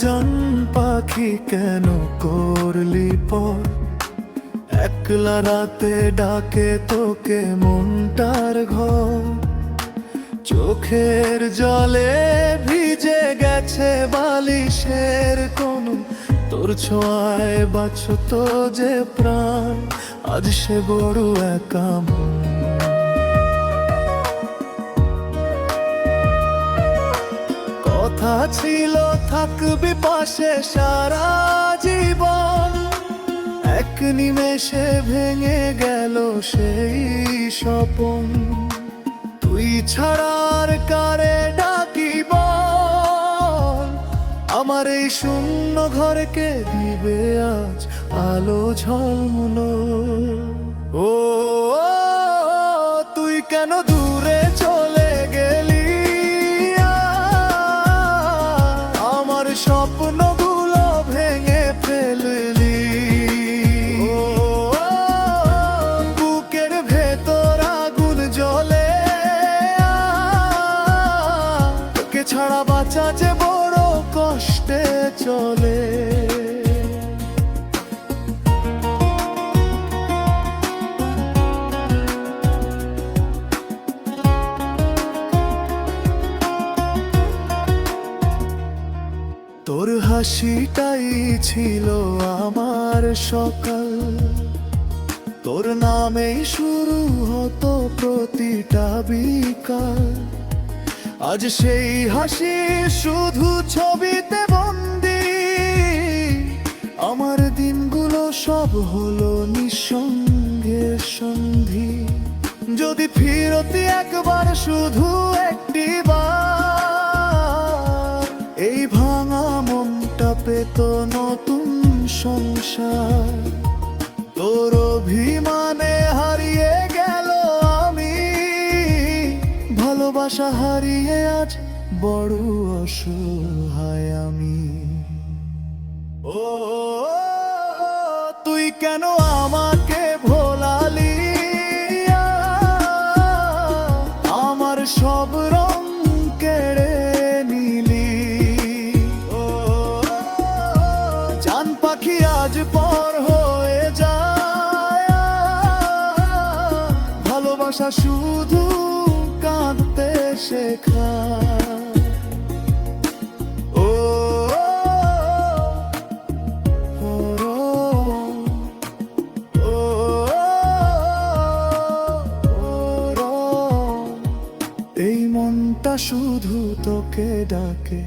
জান পাখি কেন করলি পর? একলা রাতে ডাকে তোকে মনটার ঘর, চোখের জলে ভিজে গেছে বালিশের কোন, তোর ছোঁয়ায় বাঁচত যে প্রাণ, আজ সে বড় একা মন। কথা ছিল থাকবি পাশে সারা জীবন, এক নিমেষে ভেঙে গেল সেই স্বপন। তুই ছাড়ার কারে ডাকি বল, আমার এই শূন্য ঘরকে দিবে আজ আলো ঝলমলো। ও তুই কেন দূরে চলে গেলি, আমার স্বপ্নগুলো ভেঙে ফেললি। ও বুকের ভেতর আগুন জ্বলে, তোকে ছাড়া বাঁচা যে বড় কষ্টে চলে। তোর হাসিটাই ছিল আমার সকাল, তোর নামেই শুরু হতো প্রতিটা বিকাল। আজ সেই হাসি শুধু ছবিতে বন্দি, আমার দিনগুলো সব হলো নিঃসঙ্গের সন্ধি। যদি ফিরতি একবার শুধু একটি বার, এই ভাঙা মনটা পেত নতুন সংসার। তোর অভিমানে হারিয়ে গেল আমি, ভালোবাসা হারিয়ে আজ বড় অসহায় আমি। ও তুই কেন আমাকে ভোলালি, আমার সব রং কেড়ে নিলি। ও জান পাখি আজ পর হয়ে যায়, ভালোবাসা শুধু কাঁদতে শেখা। ও এই মনটা শুধু তোকে ডাকে।